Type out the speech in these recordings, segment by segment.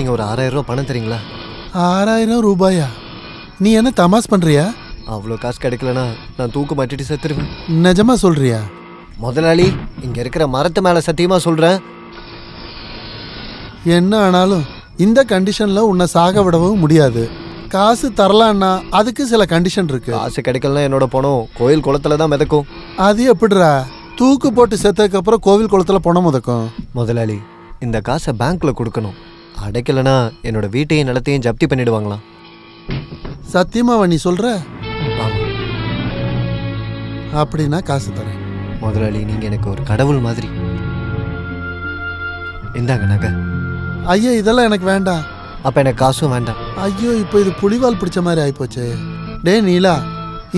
நீங்க ஒரு 6000 ரூபாய் பணம் தரீங்களா? 6000 ரூபாயா? நீ என்ன தமாஸ் பண்றியா? அவ்வளோ காசு கிடைக்கலனா நான் தூக்கு மாட்டிட்டு செத்துருவேன். நிஜமா சொல்றியா? முதலாளி, இங்க இருக்கிற மரத்து மேல சத்தியமா சொல்றேன். என்ன ஆனாலும் இந்த கண்டிஷன்ல உன்னை சாக விடவும் முடியாது. காசு தரலான்னா அதுக்கு சில கண்டிஷன் இருக்கு. காசு கிடைக்கலனா என்னோட பணம் கோயில் குளத்துல தான் மிதக்கும். அது எப்படிடா? தூக்கு போட்டு செத்ததுக்கு அப்புறம் கோவில் குளத்துல பணம் மிதக்கும்? முதலாளி, இந்த காசை பேங்க்ல கொடுக்கணும். அடைக்கலனா என்னோட வீட்டையும் நிலத்தையும் ஜப்தி பண்ணிடுவாங்களாம். சத்தியமாவா நீ சொல்ற? அப்படின்னா காசு தரேன். முதலாளி, நீங்க எனக்கு ஒரு கடவுள் மாதிரி. இந்தாங்க நகை. ஐயோ, இதெல்லாம் எனக்கு வேண்டாம். அப்ப எனக்கு காசும் வேண்டாம். ஐயோ, இப்போ இது புலிவால் பிடிச்ச மாதிரி ஆயிப்போச்சு. டே நீலா,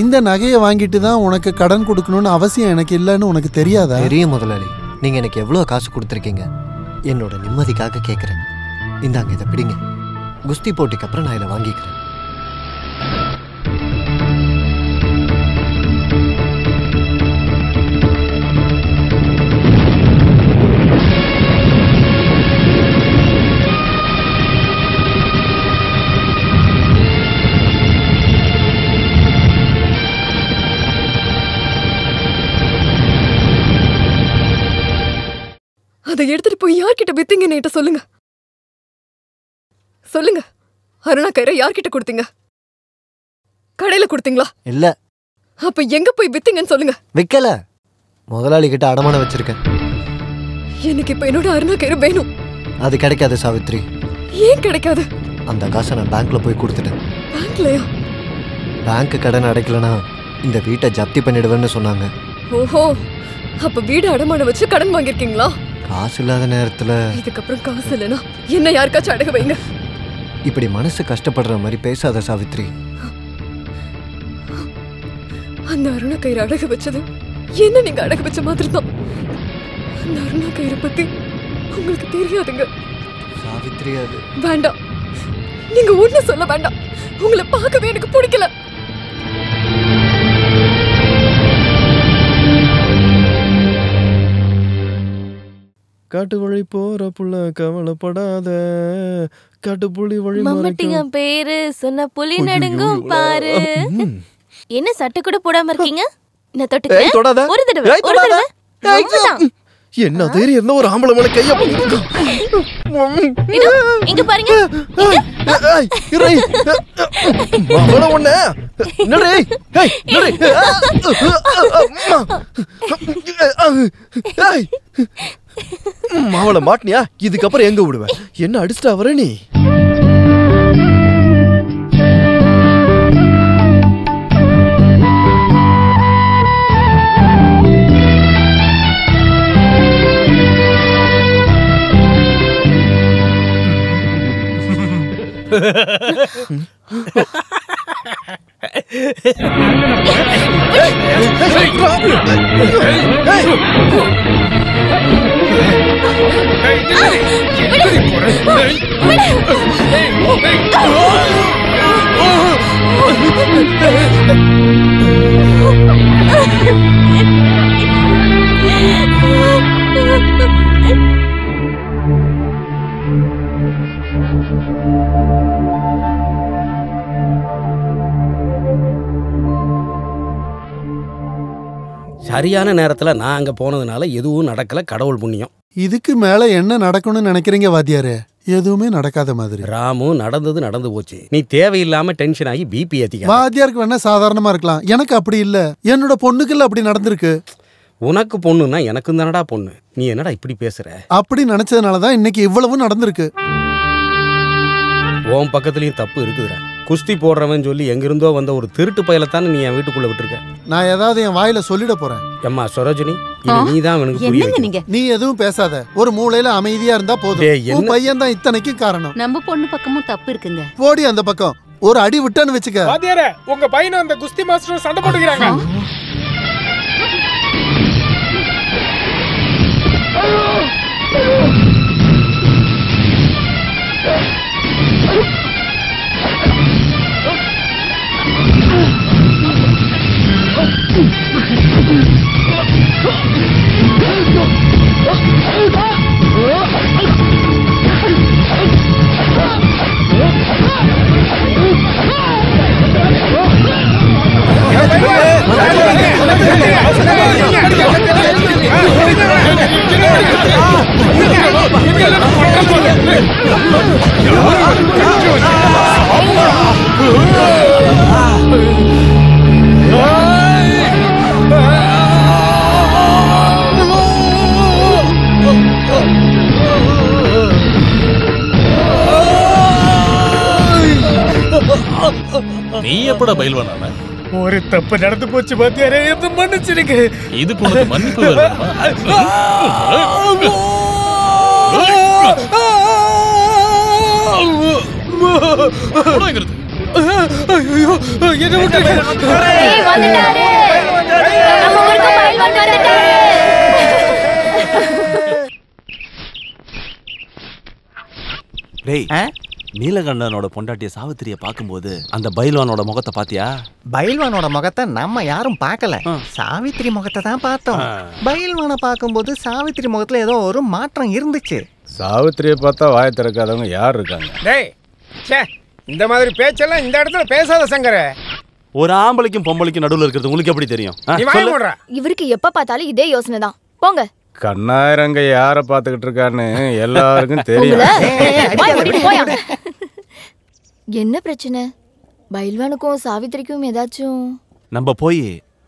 இந்த நகையை வாங்கிட்டு தான் உனக்கு கடன் கொடுக்கணும்னு அவசியம் எனக்கு இல்லைன்னு உனக்கு தெரியாதா? தெரியும் முதலாளி. நீங்க எனக்கு எவ்வளவு காசு கொடுத்துருக்கீங்க. என்னோட நிம்மதிக்காக கேட்குறேன். இந்தாங்க, இதை பிடிங்க. குஸ்தி போட்டிக்கு அப்புறம் நான் இதை வாங்கிக்கிறேன். அதை எடுத்துட்டு போய் யார்கிட்ட வித்தீங்கன்னு என்கிட்ட சொல்லுங்க. சொல்லுங்க. அருணா கயிறை யார்கிட்ட கொடுத்தீங்க? கடையில கொடுத்தீங்களா? இல்ல. அப்ப எங்க போய் வித்தீங்கன்னு சொல்லுங்க. விக்கல, முதலாளி கிட்ட அடமானம் வச்சிருக்கேன். எனக்கு இப்ப என்னோட அருணா கயிறு வேணும். அது கிடைக்காது சாவித்ரி. ஏன் கிடைக்காது? அந்த காசை நான் பேங்க்ல போய் கொடுத்துட்டேன். பேங்க்லயா? பேங்க் கடன் அடைக்கலனா இந்த வீட்டை ஜப்தி பண்ணிடுவேன்னு சொன்னாங்க. ஓஹோ, அப்ப வீடு அடமானம் வச்சு கடன் வாங்கிருக்கீங்களா? காசு இல்லாத நேரத்துல. இதுக்கப்புறம் காசு இல்லைன்னா என்ன யாருக்காச்சும் அடகு வைங்க. இப்படி மனசு கஷ்டப்படுற மாதிரி பேசாத சாவித்ரி. அந்த அருணா கயிறு அடகு வச்சது என்ன நீங்க அடகு வச்ச மாதிரி தான். அந்த அருணா கயிறு பத்தி உங்களுக்கு தெரியாதுங்க சாவித்ரி. அது வேண்டாம். நீங்க ஒண்ணு சொல்ல வேண்டாம். உங்களை பார்க்கவே எனக்கு பிடிக்கல. காட்டு வழி போற புள்ள கவலைப்படாத, காட்டுப்புலி வழி மம்மட்டிங்க பேரு சொன்ன புலி நடுங்கும் பாரு. என்ன சட்டை கூட போடாம இருக்கீங்க? நான் தொட்டுக்கிறேன். ஒரு தடவை, ஒரு தடவை. என்ன தைரியம் இருந்தா ஒரு ஆம்பளை மேல கைய இங்க பாருங்க. மாவளை மாட்டினியா? இதுக்கப்புறம் எங்க விடுவேன்? என்ன அடிச்சுட்டா வர நீ? சரியான நேரத்துல நான் அங்க போனதுனால எதுவும் நடக்கல. கடவுள் புண்ணியம். இதுக்கு மேல என்ன நடக்கணும்னு நினைக்கிறீங்க வாத்தியாரே? எதுவுமே நடக்காத மாதிரி. ராமு, நடந்தது நடந்து போச்சு. நீ தேவையில்லாம டென்ஷன் ஆகி பிபி ஏத்திக்க. வாத்தியாருக்கு வேணா சாதாரணமா இருக்கலாம், எனக்கு அப்படி இல்ல. என்னோட பொண்ணுக்கு இல்ல அப்படி நடந்திருக்கு. உனக்கு பொண்ணுன்னா எனக்கு தானடா பொண்ணு. நீ என்னடா இப்படி பேசுற? அப்படி நினைச்சதுனாலதான் இன்னைக்கு இவ்வளவு நடந்திருக்கு. உன் பக்கத்துலயும் தப்பு இருக்குதுடா. குஸ்தி போடுறவன் சொல்லி எங்கிருந்தோ வந்த ஒரு திருட்டு பயலத்தானே நீ என் வீட்டுக்குள்ள விட்டுருக்க. நான் ஏதாவது என் வாயில சொல்லிட போறேன். அம்மா சரோஜினி, நீ தான் அவனுக்கு புரிய. நீ எதுவும் பேசாத, ஒரு மூலையில அமைதியா இருந்தா போதும். உன் பையன் தான் இத்தனைக்கு காரணம். நம்ம பொண்ணு பக்கமும் தப்பு இருக்குங்க. போடி அந்த பக்கம். ஒரு அடி விட்டான்னு வச்சுக்க. வாத்தியாரே, உங்க பையன் அந்த குஸ்தி மாஸ்டர் சண்டை போட்டுக்கிறாங்க. நீ எப்படா பயில்வானா? ஒரு தப்பு நடந்து போச்சு பாத்தியாரே, என்ன மன்னிச்சிருங்க. இதுக்கு உனக்கு மன்னிப்பு வேணுமா? ஐயோ, என்ன விட்டுருங்க. டேய், நீலகண்டனோட பொண்டாட்டிய சாவித்திரிய பாக்கும்போது அந்த பைல்வானோட முகத்தை பாத்தியா? பைல்வானோட முகத்தை நம்ம யாரும் பார்க்கல, சாவித்திரி முகத்தை தான் பார்த்தோம். பைல்வானை பார்க்கும்போது சாவித்திரி முகத்துல ஏதோ ஒரு மாற்றம் இருந்துச்சு. சாவித்திரியை பார்த்தா வாயை திறக்காதவங்க யார் இருக்காங்க? டேய், இந்த மாதிரி பேச்செல்லாம் இந்த இடத்துல பேசாத சங்கர. ஒரு ஆம்பளைக்கும் பொம்பளைக்கும் நடுவுல இருக்கிறது உங்களுக்கு எப்படி தெரியும்? இவருக்கு எப்ப பார்த்தாலும் இதே யோசனை தான். போங்க. கண்ணாயிரங்க யார பாத்துக்கிட்டு இருக்கான்னு எல்லாருக்கும் தெரியும். என்ன பிரச்சனை? பைல்வானுக்கும் சாவித்திரிக்கும் ஏதாச்சும்? நம்ம போய்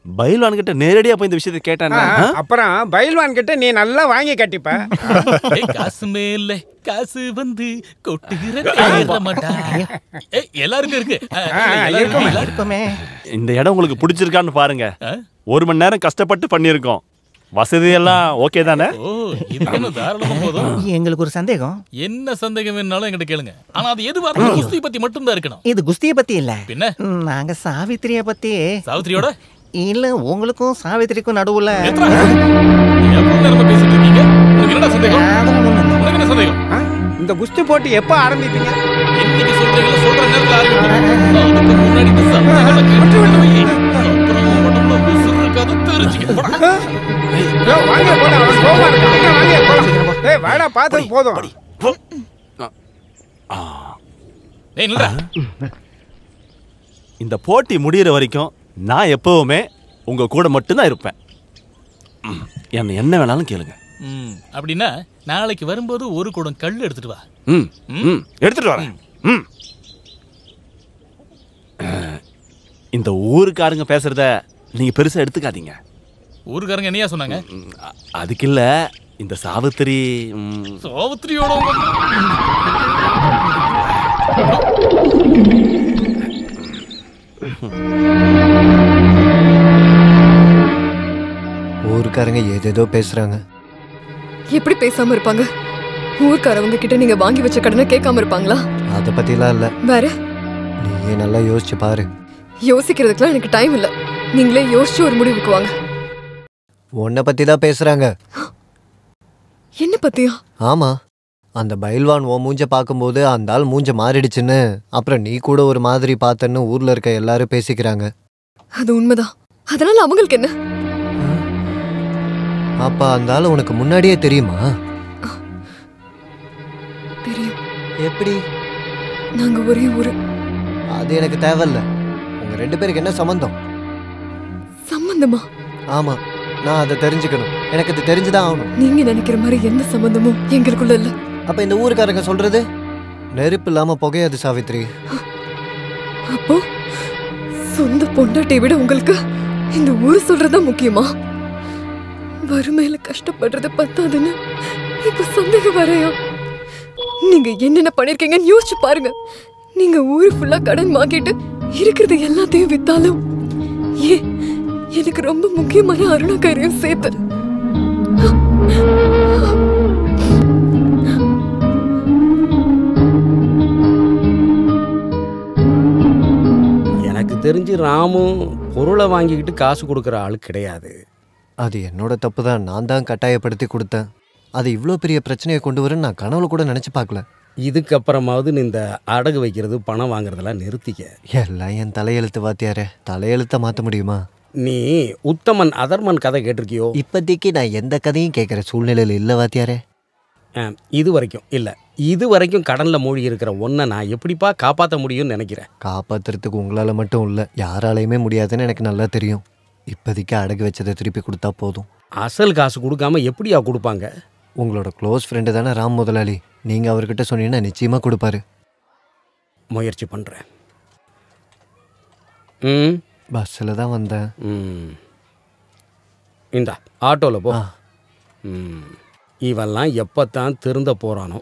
பைல்வான் கிட்ட நேரடியா போய் இந்த விஷயத்தை கேட்டானே, அப்புறம் பைல்வான் கிட்ட நீ நல்லா வாங்கி கட்டிப்ப. காசு மேல காசு வந்து கொட்டுகிற எல்லாருக்கும் இருக்கு. இந்த இடம் உங்களுக்கு பிடிச்சிருக்கான்னு பாருங்க. 1 மணி நேரம் கஷ்டப்பட்டு பண்ணிருக்கோம். வசதி எல்லாம் ஓகே தானே? எங்களுக்கு ஒரு சந்தேகம். என்ன சந்தேகம் வேணாலும் என்கிட்ட கேளுங்க. ஆனா அது எதுவா இருந்தாலும் குஸ்தி பத்தி மட்டும் தான் இருக்கணும். இது குஸ்தியை பத்தி இல்ல, பின்ன நாங்க சாவித்திரிய பத்தி. சாவித்திரியோட இல்ல, உங்களுக்கும் சாவித்திரிக்கும் நடுவுல பேசிட்டு இருக்கீங்க. உங்களுக்கு என்ன சந்தேகம்? உங்களுக்கு என்ன சந்தேகம்? இந்த குஸ்தி போட்டி எப்ப ஆரம்பிப்பீங்க? இன்னைக்கு சொல்றீங்களா? சொல்ற நேரத்துல ஆரம்பிப்போம். அதுக்கு முன்னாடி இந்த சந்தேகத்தை கேட்டு விடுவீங்க. அப்புறம் உடம்புல உசுறு இருக்காது தெரிஞ்சுக்க. வாங்க போடா, அவன் கோவமா இருக்கான். வாங்க போலாம். டேய் வாடா, பாத்து போதும். டேய் நில்றா. இந்த போட்டி முடியற வரைக்கும் நான் எப்பவுமே உங்க கூட மட்டும்தான் இருப்பேன். என்ன வேணாலும் கேளுங்க. அப்படின்னா நாளைக்கு வரும்போது ஒரு குடம் கல் எடுத்துட்டு வா. எடுத்துட்டு வரேன். இந்த ஊருக்காரங்க பேசுறத நீங்க பெருசா எடுத்துக்காதீங்க. ஊருக்காரங்க என்னையா சொன்னாங்க? அதுக்கு இல்ல, இந்த சாவித்திரியோட ஊருக்காரங்க ஏதேதோ பேசுறாங்க. எப்படி பேசாம இருப்பாங்க? ஊர்க்காரவங்க கிட்ட நீங்க வாங்கி வச்ச கடனை கேட்காம இருப்பாங்களா? அத பத்திலாம் இல்ல. வேற நீயே நல்லா யோசிச்சு பாரு. யோசிக்கிறதுக்குலாம் எனக்கு டைம் இல்ல. நீங்களே யோசிச்சு ஒரு முடிவுக்கு வாங்க. உன்னை பத்தி தான் பேசுறாங்க. என்ன பத்தியா? ஆமா, அந்த பைல்வான் ஓ மூஞ்ச பார்க்கும்போது அந்த ஆள் மூஞ்ச மாறிடுச்சுன்னு, அப்புறம் நீ கூட ஒரு மாதிரி பார்த்தன்னு ஊர்ல இருக்க எல்லாரும் பேசிக்கிறாங்க. அது உண்மைதான். அதனால அவங்களுக்கு என்ன? அப்ப அந்த ஆள் உனக்கு முன்னாடியே தெரியுமா? தெரியும். எப்படி? நாங்க ஒரே ஊரு. அது எனக்கு தேவையில்ல. உங்க 2 பேருக்கு என்ன சம்பந்தம்? சம்பந்தமா? ஆமா, நான் அதை தெரிஞ்சுக்கணும். எனக்கு அது தெரிஞ்சுதான் ஆகணும். நீங்க நினைக்கிற மாதிரி எந்த சம்பந்தமும் எங்களுக்குள்ள இல்ல. அப்ப இந்த ஊருக்காரங்க சொல்றது நெருப்பு இல்லாம புகையாது சாவித்ரி. அப்போ சொந்த பொண்டாட்டியை விட உங்களுக்கு இந்த ஊரு சொல்றதா முக்கியமா? வறுமையில கஷ்டப்படுறது பத்தாதுன்னு இப்ப சந்தேகம் வரையா? நீங்க என்னென்ன பண்ணிருக்கீங்கன்னு யோசிச்சு பாருங்க. நீங்க ஊரு ஃபுல்லா கடன் வாங்கிட்டு இருக்கிறது எல்லாத்தையும் வித்தாலும் எனக்கு ரொம்ப முக்கியமான அருணாக்கரையும் சேர்த்து. எனக்கு தெரிஞ்சு ராமும் பொருளை வாங்கிக்கிட்டு காசு கொடுக்குற ஆள் கிடையாது. அது என்னோட தப்பு தான். நான் தான் கட்டாயப்படுத்தி கொடுத்தேன். அது இவ்வளோ பெரிய பிரச்சனையை கொண்டு வரேன்னு நான் கனவுல கூட நினச்சி பார்க்கல. இதுக்கப்புறமாவது நீ இந்த அடகு வைக்கிறது, பணம் வாங்குறதெல்லாம் நிறுத்திக்க. எல்லாம் என் தலையெழுத்து வாத்தியாரே. தலையெழுத்த மாற்ற முடியுமா? நீ உத்தமன் அதர்மன் கதை கேட்டிருக்கியோ? இப்போதைக்கு நான் எந்த கதையும் கேட்குற சூழ்நிலையில் இல்லை வாத்தியாரே. இது வரைக்கும் இல்லை. இது வரைக்கும் கடனில் மூழ்கி இருக்கிற ஒன்றை நான் எப்படிப்பா காப்பாற்ற முடியும்னு நினைக்கிறேன். காப்பாற்றுறதுக்கு உங்களால் மட்டும் இல்லை, யாராலையுமே முடியாதுன்னு எனக்கு நல்லா தெரியும். இப்போதைக்கு அடகு வச்சதை திருப்பி கொடுத்தா போதும். அசல் காசு கொடுக்காம எப்படியா கொடுப்பாங்க? உங்களோட க்ளோஸ் ஃப்ரெண்டு தானே ராம் முதலாளி. நீங்கள் அவர்கிட்ட சொன்னீங்கன்னா நிச்சயமாக கொடுப்பாரு. முயற்சி பண்ணுறேன். பஸ்ஸில் தான் வந்தேன். இந்தா ஆட்டோவில் போ. இவெல்லாம் எப்போத்தான் திருந்த போகிறானோ.